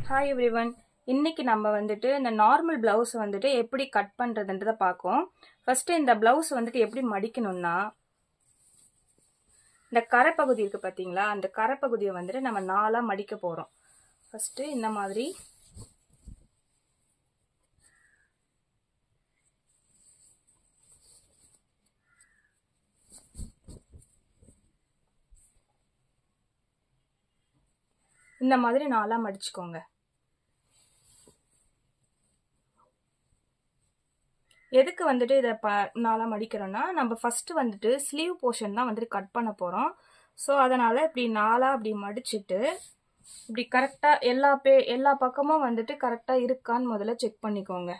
Hi everyone. இன்னைக்கு நம்ம வந்துட்டு இந்த நார்மல் பிளவுஸ் வந்துட்டு எப்படி கட் பண்றதுன்றதை பார்ப்போம். ஃபர்ஸ்ட் இந்த பிளவுஸ் வந்துட்டு எப்படி மடிக்கணும்னா, இந்த கரைப்பகுதி இருக்கு பார்த்தீங்களா, அந்த கரைப்பகுதியை வந்துட்டு நம்ம நாலா மடிக்க போறோம். ஃபர்ஸ்ட் இந்த மாதிரி நாலா மடிச்சுக்கோங்க. எதுக்கு வந்துட்டு இதை நாளா மடிக்கிறோம்னா, நம்ம ஃபர்ஸ்ட் வந்துட்டு ஸ்லீவ் போர்ஷன் தான் வந்துட்டு கட் பண்ண போறோம். ஸோ அதனால இப்படி நாளா அப்படி மடிச்சுட்டு இப்படி கரெக்டா எல்லா பக்கமும் வந்துட்டு கரெக்டா இருக்கான்னு முதல்ல செக் பண்ணிக்கோங்க.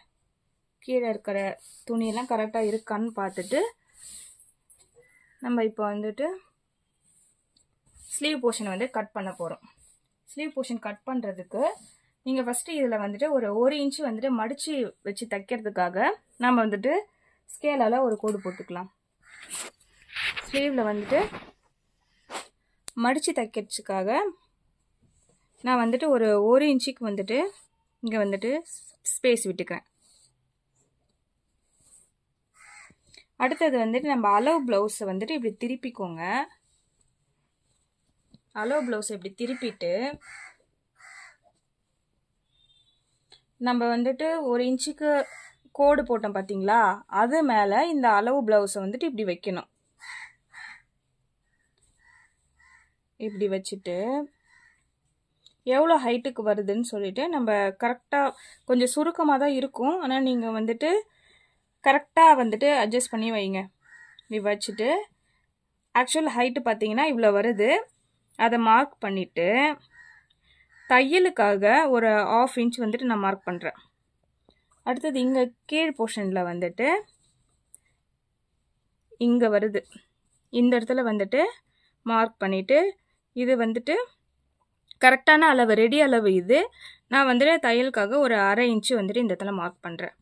கீழே இருக்கிற துணியெல்லாம் கரெக்டா இருக்கான்னு பார்த்துட்டு நம்ம இப்போ வந்துட்டு ஸ்லீவ் போர்ஷன் வந்து கட் பண்ண போறோம். ஸ்லீவ் போர்ஷன் கட் பண்றதுக்கு நீங்க ஃபர்ஸ்ட் இதுல வந்துட்டு ஒரு 1 இன்ச் வந்துட்டு மடிச்சு வச்சு தைக்கிறதுக்காக நம்ம வந்துட்டு ஸ்கேலால ஒரு கோடு போட்டுக்கலாம். ஸ்லீவ்ல வந்துட்டு மடிச்சு தைக்கிறதுக்காக நான் வந்துட்டு ஒரு 1 இன்ச்சுக்கு வந்துட்டு இங்க வந்துட்டு ஸ்பேஸ் விட்டுக்கிறேன். அடுத்தது வந்துட்டு நம்ம அளவு பிளவுஸ் வந்துட்டு இப்படி திருப்பிக்கோங்க. அளவு பிளவுஸ் இப்படி திருப்பிட்டு நம்ம வந்துட்டு 1 இன்ச்சுக்கு கோடு போட்டோம் பார்த்தீங்களா, அது மேலே இந்த அளவு பிளவுஸை வந்துட்டு இப்படி வைக்கணும். இப்படி வச்சுட்டு எவ்வளோ ஹைட்டுக்கு வருதுன்னு சொல்லிட்டு நம்ம கரெக்டாக, கொஞ்சம் சுருக்கமாக தான் இருக்கும், ஆனால் நீங்கள் வந்துட்டு கரெக்டாக வந்துட்டு அட்ஜஸ்ட் பண்ணி வைங்க. இப்படி வச்சுட்டு ஆக்சுவல் ஹைட்டு பார்த்தீங்கன்னா இவ்வளோ வருது, அதை மார்க் பண்ணிவிட்டு தையலுக்காக ஒரு 1/2 இன்ச் வந்துட்டு நான் மார்க் பண்ணுறேன். அடுத்தது இங்கே கீழ் போர்ஷனில் வந்துட்டு இங்கே வருது, இந்த இடத்துல வந்துட்டு மார்க் பண்ணிவிட்டு இது வந்துட்டு கரெக்டான அளவு, ரெடி அளவு இது. நான் வந்துட்டு தையலுக்காக ஒரு 1/2 இன்ச்சு வந்துட்டு இந்த இடத்துல மார்க் பண்ணுறேன்.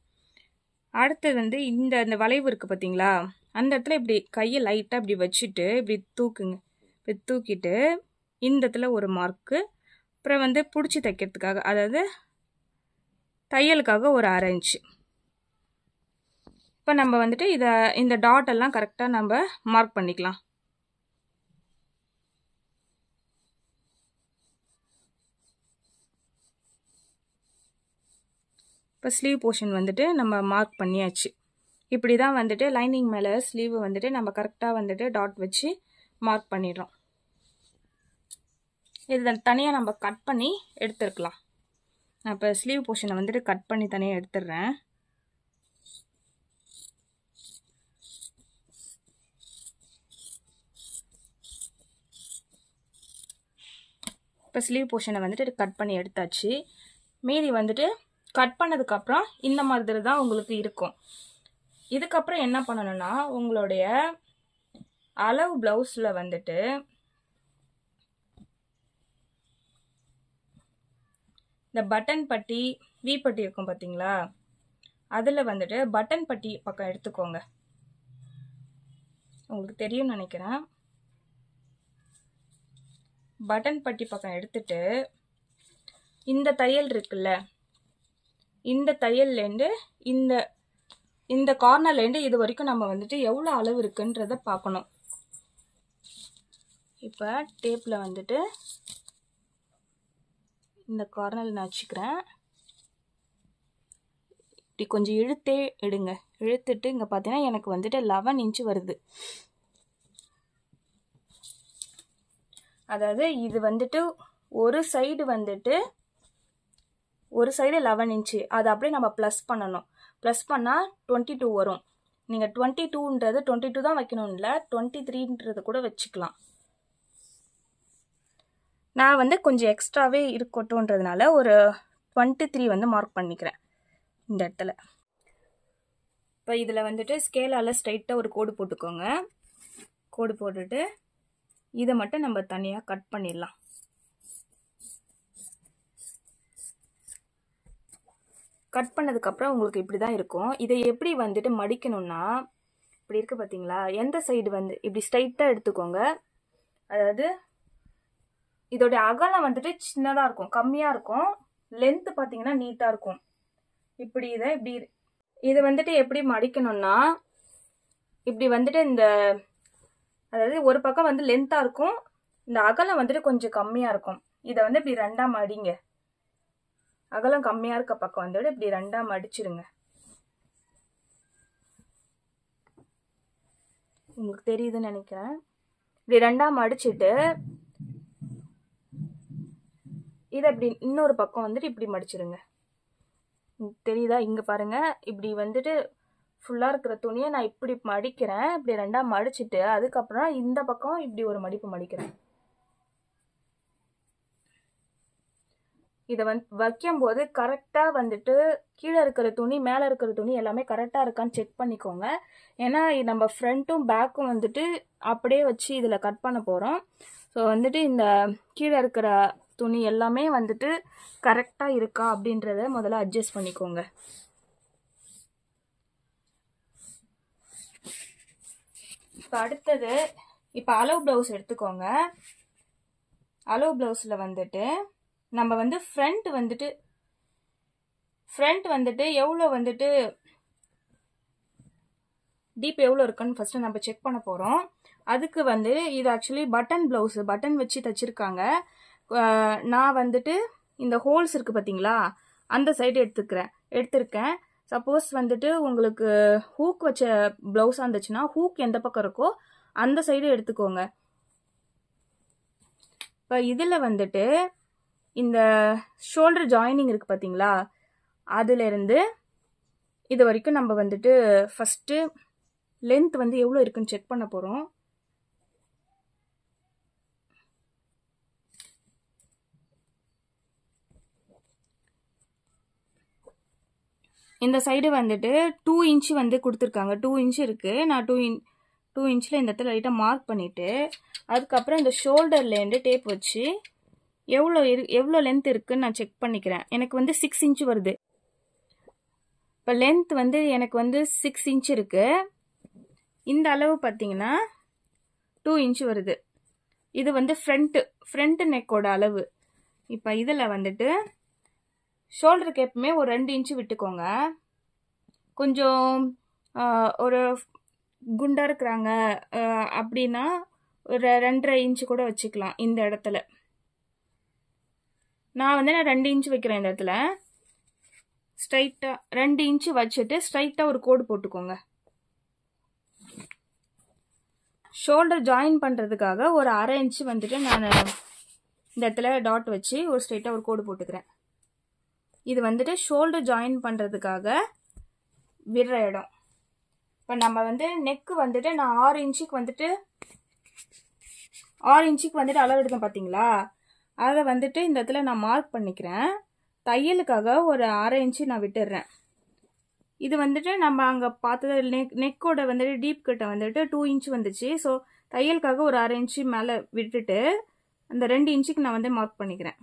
அடுத்தது வந்து இந்த வளைவு இருக்குது பார்த்தீங்களா, அந்த இடத்துல இப்படி கையை லைட்டாக இப்படி வச்சுட்டு இப்படி தூக்குங்க. இப்படி தூக்கிட்டு இந்த இடத்துல ஒரு மார்க்கு, அப்புறம் வந்து பிடிச்சி தைக்கிறதுக்காக, அதாவது தையலுக்காக ஒரு 1/2 இன்ச்சு. இப்போ நம்ம வந்துட்டு இந்த டாட் எல்லாம் கரெக்டாக நம்ம மார்க் பண்ணிக்கலாம். இப்போ ஸ்லீவ் போர்ஷன் வந்துட்டு நம்ம மார்க் பண்ணியாச்சு. இப்படி தான் வந்துட்டு லைனிங் மேலே ஸ்லீவ் வந்துட்டு நம்ம கரெக்டாக வந்துட்டு டாட் வச்சு மார்க் பண்ணிடுறோம். இது தனியாக நம்ம கட் பண்ணி எடுத்துருக்கலாம். நான் இப்போ ஸ்லீவ் போர்ஷனை வந்துட்டு கட் பண்ணி தனியாக எடுத்துடுறேன். இப்போ ஸ்லீவ் போர்ஷனை வந்துட்டு கட் பண்ணி எடுத்தாச்சு. மீதி வந்துட்டு கட் பண்ணதுக்கப்புறம் இந்த மாதிரி தான் உங்களுக்கு இருக்கும். இதுக்கப்புறம் என்ன பண்ணணும்னா, உங்களுடைய அளவு பிளவுஸில் வந்துட்டு இந்த பட்டன் பட்டி, வி பட்டி இருக்கும் பார்த்தீங்களா, அதில் வந்துட்டு பட்டன் பட்டி பக்கம் எடுத்துக்கோங்க. உங்களுக்கு தெரியும்னு நினைக்கிறேன். பட்டன் பட்டி பக்கம் எடுத்துட்டு இந்த தையல் இருக்குல்ல, இந்த தையல்லேருந்து இந்த கார்னர்லேருந்து இது வரைக்கும் நம்ம வந்துட்டு எவ்வளோ அளவு இருக்குன்றத பார்க்கணும். இப்போ டேப்பில் வந்துட்டு இந்த கார்னரில் நான் வச்சுக்கிறேன். இப்படி கொஞ்சம் இழுத்தே எடுங்க. இழுத்துட்டு இங்கே பார்த்தீங்கன்னா எனக்கு வந்துட்டு 11 இன்ச்சு வருது. அதாவது இது வந்துட்டு ஒரு சைடு 11 இன்ச்சு, அதை அப்படியே நம்ம ப்ளஸ் பண்ணணும். ப்ளஸ் பண்ணால் 22 வரும். நீங்கள் 22 தான் வைக்கணும், இல்லை 23 கூட வச்சுக்கலாம். நான் வந்து கொஞ்சம் எக்ஸ்ட்ராவே இருக்கட்டும்ன்றதுனால ஒரு 23 வந்து மார்க் பண்ணிக்கிறேன் இந்த இடத்துல. இப்போ இதில் வந்துட்டு ஸ்கேலால் ஸ்ட்ரைட்டாக ஒரு கோடு போட்டுக்கோங்க. கோடு போட்டுட்டு இதை மட்டும் நம்ம தனியாக கட் பண்ணிடலாம். கட் பண்ணதுக்கப்புறம் உங்களுக்கு இப்படி தான் இருக்கும். இதை எப்படி வந்துட்டு மடிக்கணும்னா, இப்படி இருக்குது பார்த்தீங்களா, எந்த சைடு வந்து இப்படி ஸ்ட்ரைட்டாக எடுத்துக்கோங்க. அதாவது இதோடைய அகலம் வந்துட்டு சின்னதாக இருக்கும், கம்மியாக இருக்கும். லென்த் பார்த்தீங்கன்னா நீட்டாக இருக்கும். இப்படி இது வந்துட்டு எப்படி மடிக்கணும்னா இப்படி வந்துட்டு அதாவது ஒரு பக்கம் வந்து லென்த்தாக இருக்கும், இந்த அகலம் வந்துட்டு கொஞ்சம் கம்மியாக இருக்கும். இதை வந்து இப்படி ரெண்டாக மடிங்க. அகலம் கம்மியாக இருக்க பக்கம் வந்துட்டு இப்படி ரெண்டாக மடிச்சிடுங்க. உங்களுக்கு தெரியுதுன்னு நினைக்கிறேன். இப்படி ரெண்டாக மடிச்சுட்டு இதை இப்படி இன்னொரு பக்கம் வந்துட்டு இப்படி மடிச்சிடுங்க. தெரியுதா? இங்கே பாருங்க, இப்படி வந்துட்டு ஃபுல்லாக இருக்கிற துணியை நான் இப்படி மடிக்கிறேன். இப்படி ரெண்டாக மடிச்சுட்டு அதுக்கப்புறம் இந்த பக்கம் இப்படி ஒரு மடிப்பு மடிக்கிறேன். இதை வைக்கும்போது கரெக்டாக வந்துட்டு கீழே இருக்கிற துணி மேலே இருக்கிற துணி எல்லாமே கரெக்டாக இருக்கான்னு செக் பண்ணிக்கோங்க. ஏன்னா நம்ம ஃப்ரண்ட்டும் பேக்கும் வந்துட்டு அப்படியே வச்சு இதில் கட் பண்ண போகிறோம். ஸோ வந்துட்டு இந்த கீழே இருக்கிற துணி எல்லாமே வந்துட்டு கரெக்டாக இருக்கா அப்படின்றத முதல்ல அட்ஜஸ்ட் பண்ணிக்கோங்க. இப்போ அடுத்தது இப்போ அளவு ப்ளவுஸ் எடுத்துக்கோங்க. அளவு ப்ளவுஸில் வந்துட்டு நம்ம வந்து ஃப்ரண்ட் வந்துட்டு எவ்வளோ வந்துட்டு டீப் எவ்வளோ இருக்குன்னு ஃபர்ஸ்ட் நம்ம செக் பண்ண போகிறோம். அதுக்கு வந்து இது ஆக்சுவலி பட்டன் ப்ளவுஸ், பட்டன் வச்சு தச்சிருக்காங்க. நான் வந்துட்டு இந்த ஹோல்ஸ் இருக்குது பார்த்தீங்களா, அந்த சைடு எடுத்திருக்கேன். சப்போஸ் வந்துட்டு உங்களுக்கு ஹூக் வச்ச ப்ளவுஸாக இருந்துச்சுன்னா ஹூக் எந்த பக்கம் இருக்கோ அந்த சைடு எடுத்துக்கோங்க. இப்போ இதில் வந்துட்டு இந்த ஷோல்டர் ஜாயினிங் இருக்குது பார்த்தீங்களா, அதுலேருந்து இது வரைக்கும் நம்ம வந்துட்டு ஃபஸ்ட்டு லென்த் வந்து எவ்வளோ இருக்குன்னு செக் பண்ண போகிறோம். இந்த சைடு வந்துட்டு 2 இன்ச் வந்து கொடுத்துருக்காங்க. 2 இன்ச் இருக்குது. நான் 2 இன்ச்சில் இந்த இடத்துல லைட்டாக மார்க் பண்ணிவிட்டு அதுக்கப்புறம் இந்த ஷோல்டர்லேருந்து டேப் வச்சு எவ்வளோ லென்த் இருக்குன்னு நான் செக் பண்ணிக்கிறேன். எனக்கு வந்து 6 இன்ச் வருது. இப்போ லென்த் வந்து எனக்கு வந்து 6 இன்ச் இருக்குது. இந்த அளவு பார்த்தீங்கன்னா 2 இன்ச் வருது. இது வந்து ஃப்ரண்ட் நெக்கோட அளவு. இப்போ இதில் வந்துட்டு ஷோல்டருக்கு எப்பவுமே ஒரு 2 இன்ச்சு விட்டுக்கோங்க. கொஞ்சம் ஒரு குண்டாக இருக்கிறாங்க அப்படின்னா ஒரு 2.5 இன்ச்சு கூட வச்சுக்கலாம். இந்த இடத்துல நான் 2 இன்ச்சு வைக்கிறேன். இந்த இடத்துல ஸ்ட்ரைட்டாக 2 இன்ச்சு வச்சுட்டு ஸ்ட்ரைட்டாக ஒரு கோடு போட்டுக்கோங்க. ஷோல்டர் ஜாயின் பண்ணுறதுக்காக ஒரு 1/2 இன்ச்சு வந்துட்டு நான் இந்த இடத்துல டாட் வச்சு ஒரு ஸ்ட்ரைட்டாக ஒரு கோடு போட்டுக்கிறேன். இது வந்துட்டு ஷோல்டர் ஜாயின் பண்ணுறதுக்காக விடுற இடம். இப்போ நம்ம வந்து நெக்கு வந்துட்டு நான் 6 இன்ச்சுக்கு வந்துட்டு அளவு எடுத்தேன் பார்த்தீங்களா, அதை வந்துட்டு இந்த இடத்துல நான் மார்க் பண்ணிக்கிறேன். தையலுக்காக ஒரு 1/2 இன்ச்சு நான் விட்டுடுறேன். இது வந்துட்டு நம்ம அங்கே பார்த்தது நெக்கோட வந்துட்டு டீப் கிட்ட வந்துட்டு 2 இன்ச் வந்துச்சு. ஸோ தையலுக்காக ஒரு 1/2 இன்ச்சு மேலே விட்டுட்டு அந்த 2 இன்ச்சுக்கு நான் வந்து மார்க் பண்ணிக்கிறேன்.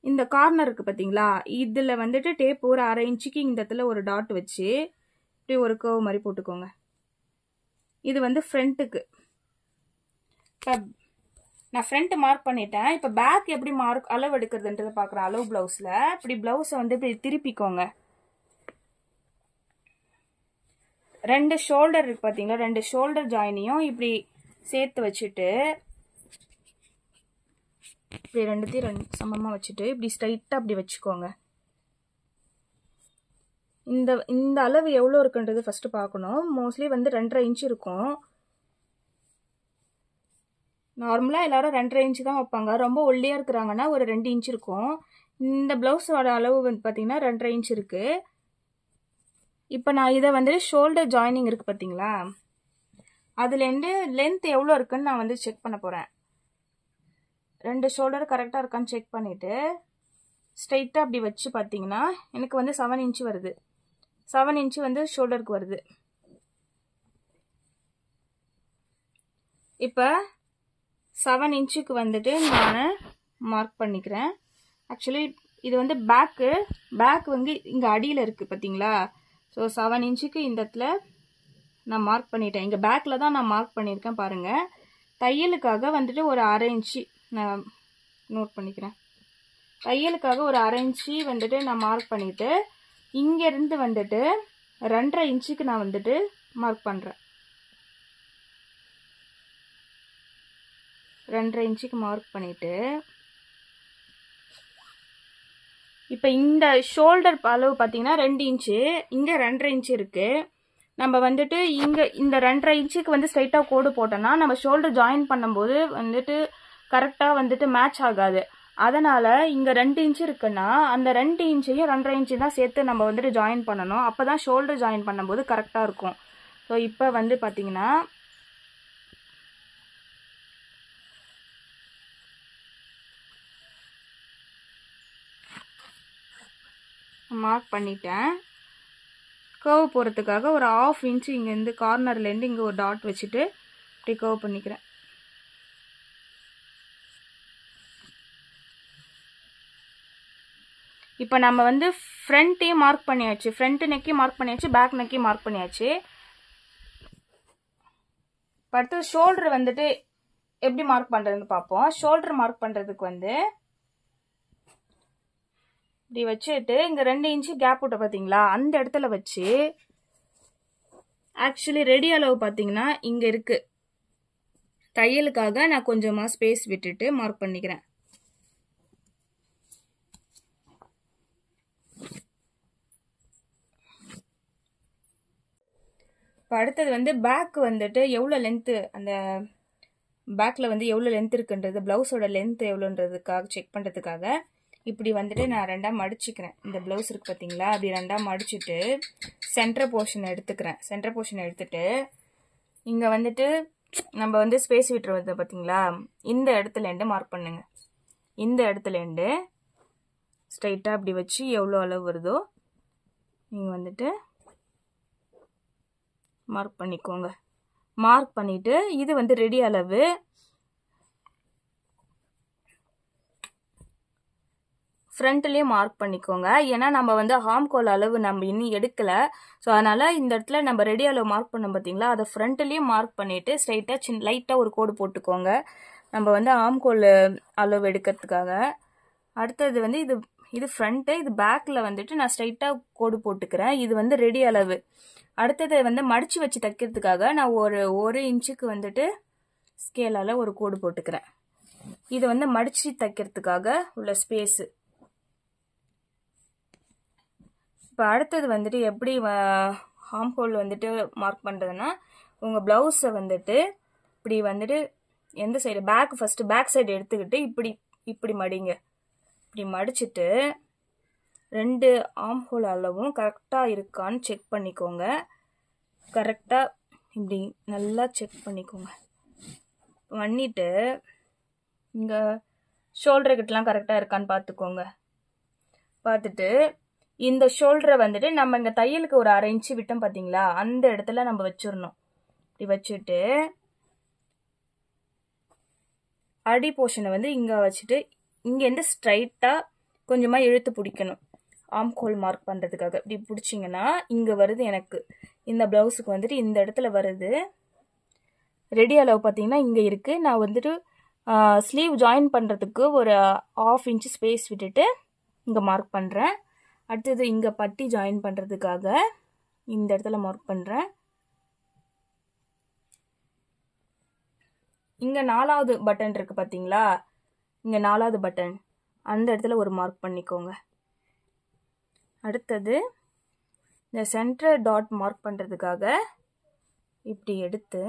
இந்த கார்னர் இருக்குது பார்த்தீங்களா, இதில் வந்துட்டு டேப் ஒரு 1/2 இன்ச்சுக்கு இந்த இடத்துல ஒரு டாட் வச்சு இப்படி ஒரு கர்வ் மாதிரி போட்டுக்கோங்க. இது வந்து ஃப்ரண்ட்டுக்கு. இப்போ நான் ஃப்ரண்ட் மார்க் பண்ணிட்டேன். இப்போ பேக் எப்படி அளவு எடுக்கிறதுன்றதை பார்க்குறேன். அளவு ப்ளவுஸில் இப்படி ப்ளவுஸை வந்து இப்படி திருப்பிக்கோங்க. 2 ஷோல்டர் இருக்கு பார்த்தீங்களா, 2 ஷோல்டர் ஜாயினையும் இப்படி சேர்த்து வச்சுட்டு இப்படி ரெண்டுத்தையும் சமமாக வச்சுட்டு இப்படி ஸ்ட்ரைட்டாக அப்படி வச்சுக்கோங்க. இந்த அளவு எவ்வளோ இருக்குன்றது ஃபஸ்ட்டு பார்க்கணும். மோஸ்ட்லி வந்து 2.5 இன்ச் இருக்கும். நார்மலாக எல்லாரும் 2.5 இன்ச்சு தான் வைப்பாங்க. ரொம்ப ஒல்லியாக இருக்கிறாங்கன்னா ஒரு 2 இன்ச் இருக்கும். இந்த ப்ளவுஸோட அளவு வந்து பார்த்தீங்கன்னா 2.5 இன்ச் இருக்குது. இப்போ நான் இதை வந்து ஷோல்டர் ஜாயினிங் இருக்குது பார்த்தீங்களா, அதுலேருந்து லென்த் எவ்வளோ இருக்குன்னு நான் வந்து செக் பண்ண போகிறேன். 2 ஷோல்டர் கரெக்டாக இருக்கான்னு செக் பண்ணிவிட்டு ஸ்ட்ரைட்டாக அப்படி வச்சு பார்த்தீங்கன்னா எனக்கு வந்து 7 இன்ச்சு வருது. 7 இன்ச்சு வந்து ஷோல்டருக்கு வருது. இப்போ 7 இன்ச்சுக்கு வந்துட்டு நான் மார்க் பண்ணிக்கிறேன். ஆக்சுவலி இது வந்து பேக் வந்து இங்கே அடியில் இருக்குது பார்த்தீங்களா. ஸோ 7 இன்ச்சுக்கு இந்த இடத்துல நான் மார்க் பண்ணிட்டேன். இங்கே பேக்கில் தான் நான் மார்க் பண்ணியிருக்கேன் பாருங்கள். தையலுக்காக வந்துட்டு ஒரு 1/2 இன்ச்சு நான் நோட் பண்ணிக்கிறேன். தையலுக்காக ஒரு 1/2 இன்ச்சு வந்துட்டு நான் மார்க் பண்ணிவிட்டு இங்கேருந்து வந்துட்டு 2.5 இன்ச்சுக்கு நான் வந்துட்டு மார்க் பண்ணுறேன். 2.5 இன்ச்சுக்கு மார்க் பண்ணிவிட்டு இப்போ இந்த ஷோல்டர் அளவு பார்த்தீங்கன்னா 2 இன்ச்சு, இங்கே 2.5 இன்ச்சு இருக்குது. நம்ம வந்துட்டு இங்கே இந்த 2.5 இன்ச்சுக்கு வந்து ஸ்ட்ரைட்டாக கோடு போட்டோன்னா நம்ம ஷோல்டர் ஜாயின் பண்ணும்போது வந்துட்டு கரெக்டாக வந்துட்டு மேட்ச் ஆகாது. அதனால் இங்கே 2 இன்ச்சு இருக்குன்னா அந்த 2 இன்ச்சையும் 2.5 இன்ச்சு தான் சேர்த்து நம்ம வந்துட்டு ஜாயின் பண்ணணும். அப்போ தான் ஷோல்டர் ஜாயின் பண்ணும்போது கரெக்டாக இருக்கும். ஸோ இப்போ வந்து பார்த்தீங்கன்னா மார்க் பண்ணிட்டேன். கர்வ் போகிறதுக்காக ஒரு 1/2 இன்ச்சு இங்கேருந்து கார்னர்லேருந்து இங்கே ஒரு டாட் வச்சுட்டு இப்படி கர்வ் பண்ணிக்கிறேன். இப்போ நம்ம வந்து ஃப்ரண்ட்டையும் மார்க் பண்ணியாச்சு, ஃப்ரண்ட் நெக்கையும் மார்க் பண்ணியாச்சு, பேக் நெக்கையும் மார்க் பண்ணியாச்சு. அடுத்து ஷோல்டர் வந்துட்டு எப்படி மார்க் பண்ணுறதுன்னு பார்ப்போம். ஷோல்டர் மார்க் பண்ணுறதுக்கு வந்து இப்படி வச்சுட்டு இங்கே 2 இன்ச்சு கேப் விட்ட பார்த்தீங்களா, அந்த இடத்துல வச்சு ஆக்சுவலி ரெடி அளவு பார்த்தீங்கன்னா இங்கே இருக்குது. தையலுக்காக நான் கொஞ்சமாக ஸ்பேஸ் விட்டுட்டு மார்க் பண்ணிக்கிறேன். இப்போ அடுத்தது வந்து பேக் வந்துட்டு எவ்வளோ லென்த்து, அந்த பேக்கில் வந்து எவ்வளோ லென்த் இருக்குன்றது, ப்ளவுஸோட லென்த் எவ்வளோன்றதுக்காக செக் பண்ணுறதுக்காக இப்படி வந்துட்டு நான் 2ஆக மடிச்சுக்கிறேன். இந்த ப்ளவுஸ் இருக்குது பார்த்தீங்களா, அப்படி 2ஆக மடிச்சுட்டு சென்டர் போர்ஷன் எடுத்துக்கிறேன். சென்டர் போர்ஷன் எடுத்துட்டு இங்கே வந்துட்டு நம்ம வந்து ஸ்பேஸ் விட்டுருவது பார்த்தீங்களா, இந்த இடத்துலேருந்து மார்க் பண்ணுங்க. இந்த இடத்துலேருந்து ஸ்ட்ரைட்டாக அப்படி வச்சு எவ்வளோ அளவு வருதோ நீங்கள் வந்துட்டு மார்க் பண்ணிக்கோங்க. மார்க் பண்ணிவிட்டு இது வந்து ரெடி அளவு. ஃப்ரண்ட்லேயும் மார்க் பண்ணிக்கோங்க. ஏன்னா நம்ம வந்து ஹாம்கோல் அளவு நம்ம இன்னும் எடுக்கலை. ஸோ அதனால் இந்த இடத்துல நம்ம ரெடி அளவு மார்க் பண்ணோம் பார்த்தீங்களா, அதை ஃப்ரண்ட்லேயும் மார்க் பண்ணிவிட்டு ஸ்ட்ரைட்டாக லைட்டாக ஒரு கோடு போட்டுக்கோங்க, நம்ம வந்து ஹாம்கோல் அளவு எடுக்கிறதுக்காக. அடுத்தது வந்து இது ஃப்ரண்ட்டு, இது பேக்கில் வந்துட்டு நான் ஸ்ட்ரைட்டாக கோடு போட்டுக்கிறேன். இது வந்து ரெடி அளவு. அடுத்தது வந்து மடித்து வச்சு தைக்கிறதுக்காக நான் ஒரு இன்ச்சுக்கு வந்துட்டு ஸ்கேலால் ஒரு கோடு போட்டுக்கிறேன். இது வந்து மடித்து தைக்கிறதுக்காக உள்ள ஸ்பேஸு. இப்போ அடுத்தது வந்துட்டு எப்படி ஹாம்ஹோல் வந்துட்டு மார்க் பண்ணுறதுன்னா, உங்கள் ப்ளவுஸை வந்துட்டு இப்படி வந்துட்டு எந்த சைடு ஃபஸ்ட்டு பேக் சைடு எடுத்துக்கிட்டு இப்படி மடிங்க. இப்படி மடிச்சுட்டு 2 ஆம்ஹோல் அளவும் கரெக்டாக இருக்கான்னு செக் பண்ணிக்கோங்க. கரெக்டாக இப்படி நல்லா செக் பண்ணிக்கோங்க. பண்ணிவிட்டு இங்கே ஷோல்டர் கிட்டலாம் கரெக்டாக இருக்கான்னு பார்த்துக்கோங்க. பார்த்துட்டு இந்த ஷோல்டரை வந்துட்டு நம்ம இங்கே தையலுக்கு ஒரு 1/2 இன்ச்சு விட்டோம் பார்த்தீங்களா, அந்த இடத்துல நம்ம வச்சிடணும். இப்படி வச்சுட்டு அடி போர்ஷனை வந்து இங்கே வச்சுட்டு இங்கேருந்து ஸ்ட்ரைட்டாக கொஞ்சமாக இழுத்து பிடிக்கணும். ஆம்கோல் மார்க் பண்ணுறதுக்காக இப்படி பிடிச்சிங்கன்னா இங்கே வருது. எனக்கு இந்த ப்ளவுஸுக்கு வந்துட்டு இந்த இடத்துல வருது. ரெடி அளவு பார்த்தீங்கன்னா இங்கே இருக்குது. நான் வந்துட்டு ஸ்லீவ் ஜாயின் பண்ணுறதுக்கு ஒரு 1/2 இன்ச்சு ஸ்பேஸ் விட்டுட்டு இங்கே மார்க் பண்ணுறேன். அடுத்தது இங்கே பட்டி ஜாயின் பண்ணுறதுக்காக இந்த இடத்துல மார்க் பண்ணுறேன். இங்கே 4வது பட்டன் இருக்குது பார்த்தீங்களா, இங்கே 4வது பட்டன், அந்த இடத்துல ஒரு மார்க் பண்ணிக்கோங்க. அடுத்தது இந்த சென்டர் டாட் மார்க் பண்ணுறதுக்காக இப்படி எடுத்து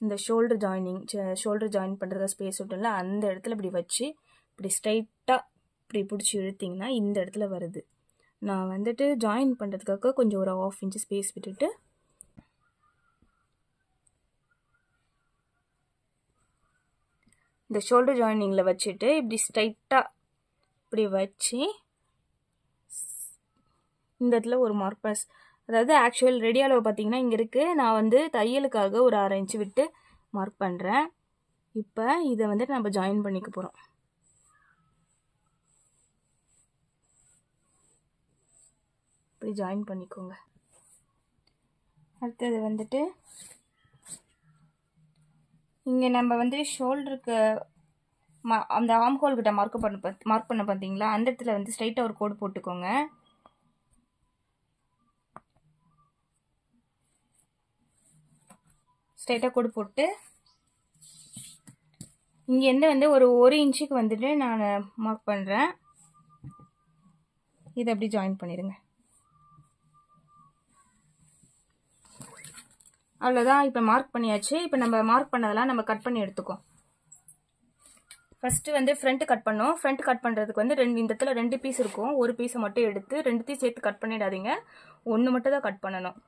இந்த ஷோல்டர் ஜாயின் பண்ணுறதுக்காக ஸ்பேஸ் விட்டோம்ல, அந்த இடத்துல இப்படி வச்சு இப்படி ஸ்ட்ரைட்டாக இப்படி பிடிச்சி இழுத்திங்கன்னா இந்த இடத்துல வருது. நான் வந்துட்டு ஜாயின் பண்ணுறதுக்காக கொஞ்சம் ஒரு 1/2 இன்ச்சு ஸ்பேஸ் விட்டுட்டு இந்த ஷோல்டர் ஜாயினிங்கில் வச்சுட்டு இப்படி ஸ்ட்ரைட்டாக இப்படி வச்சு இந்த இடத்துல ஒரு மார்க் அதாவது ஆக்சுவல் ரெடி அளவு பார்த்தீங்கன்னா இங்கே இருக்குது. நான் வந்து தையலுக்காக ஒரு 1/2 இன்ச்சு விட்டு மார்க் பண்ணுறேன். இப்போ இதை வந்துட்டு நம்ம ஜாயின் பண்ணிக்க போகிறோம். இப்படி ஜாயின் பண்ணிக்கோங்க. அடுத்தது வந்துட்டு இங்கே நம்ம வந்து ஷோல்டருக்கு அந்த ஆர்ம் ஹோல் கிட்ட மார்க் பண்ண பார்த்தீங்களா, அந்த இடத்துல வந்து ஸ்ட்ரைட்டாக ஒரு கோடு போட்டுக்கோங்க. ஸ்ட்ரைட்டாக கோடு போட்டு இங்கேருந்து வந்து ஒரு 1 இன்ச்சுக்கு வந்துட்டு நான் மார்க் பண்ணுறேன். இதை அப்படி ஜாயின் பண்ணிடுங்க. அவ்வளோதான். இப்போ மார்க் பண்ணியாச்சு. இப்போ நம்ம மார்க் பண்ணதெல்லாம் நம்ம கட் பண்ணி எடுத்துக்கோம். ஃபஸ்ட்டு வந்து ஃப்ரண்ட் கட் பண்ணோம். ஃப்ரண்ட் கட் பண்ணுறதுக்கு வந்து இந்த இடத்துல 2 பீஸ் இருக்கும். ஒரு பீஸை மட்டும் எடுத்து 2த்தையும் சேர்த்து கட் பண்ணிடாதீங்க. 1 மட்டும் தான் கட் பண்ணணும்.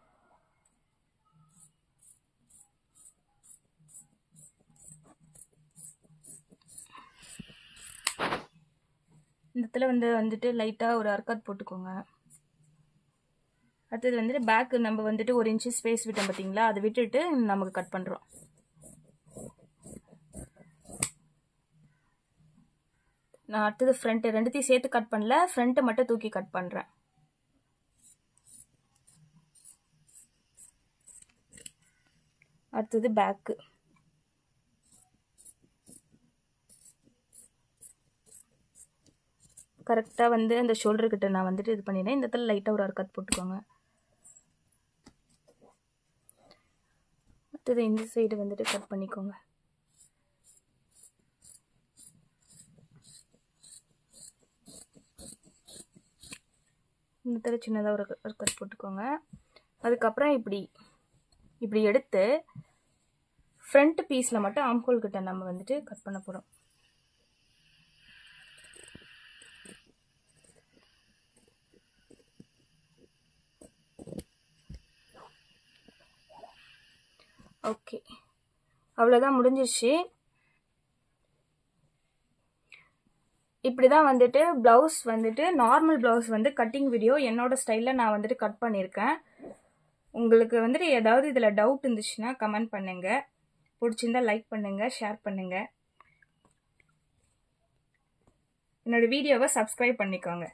இந்த இடத்துல வந்துட்டு லைட்டாக ஒரு அர்க்காத் போட்டுக்கோங்க. அடுத்தது வந்துட்டு பேக்கு நம்ம வந்துட்டு 1 இன்ச்சு ஸ்பேஸ் விட்டோம் பார்த்தீங்களா, அதை விட்டுட்டு நமக்கு கட் பண்ணுறோம். நான் அடுத்தது ஃப்ரண்ட் 2த்தையும் சேர்த்து கட் பண்ணல, ஃப்ரண்ட்டை மட்டும் தூக்கி கட் பண்ணுறேன். அடுத்தது பேக்கு. கரெக்டாக வந்து அந்த ஷோல்டர்கிட்ட நான் வந்துட்டு இது பண்ணிடுறேன். இந்த இடத்துல லைட்டாக ஒரு அர்க்காத் போட்டுக்கோங்க. அடுத்தது இந்த சைடு வந்துட்டு கட் பண்ணிக்கோங்க. இந்த இடத்துல சின்னதாக ஒரு கட் போட்டுக்கோங்க. அதுக்கப்புறம் இப்படி எடுத்து ஃப்ரண்ட் பீஸில் மட்டும் ஆர்ம் ஹோல் கிட்ட நம்ம வந்துட்டு கட் பண்ண போகிறோம். ஓகே, அவ்வளோதான், முடிஞ்சிருச்சு. இப்படி தான் வந்துட்டு ப்ளவுஸ் வந்துட்டு நார்மல் ப்ளவுஸ் வந்து கட்டிங் வீடியோ என்னோட ஸ்டைலில் நான் வந்துட்டு கட் பண்ணியிருக்கேன். உங்களுக்கு வந்துட்டு ஏதாவது இதில் டவுட் இருந்துச்சுன்னா கமெண்ட் பண்ணுங்கள். பிடிச்சிருந்தா லைக் பண்ணுங்கள், ஷேர் பண்ணுங்கள். என்னோட வீடியோவை சப்ஸ்கிரைப் பண்ணிக்கோங்க.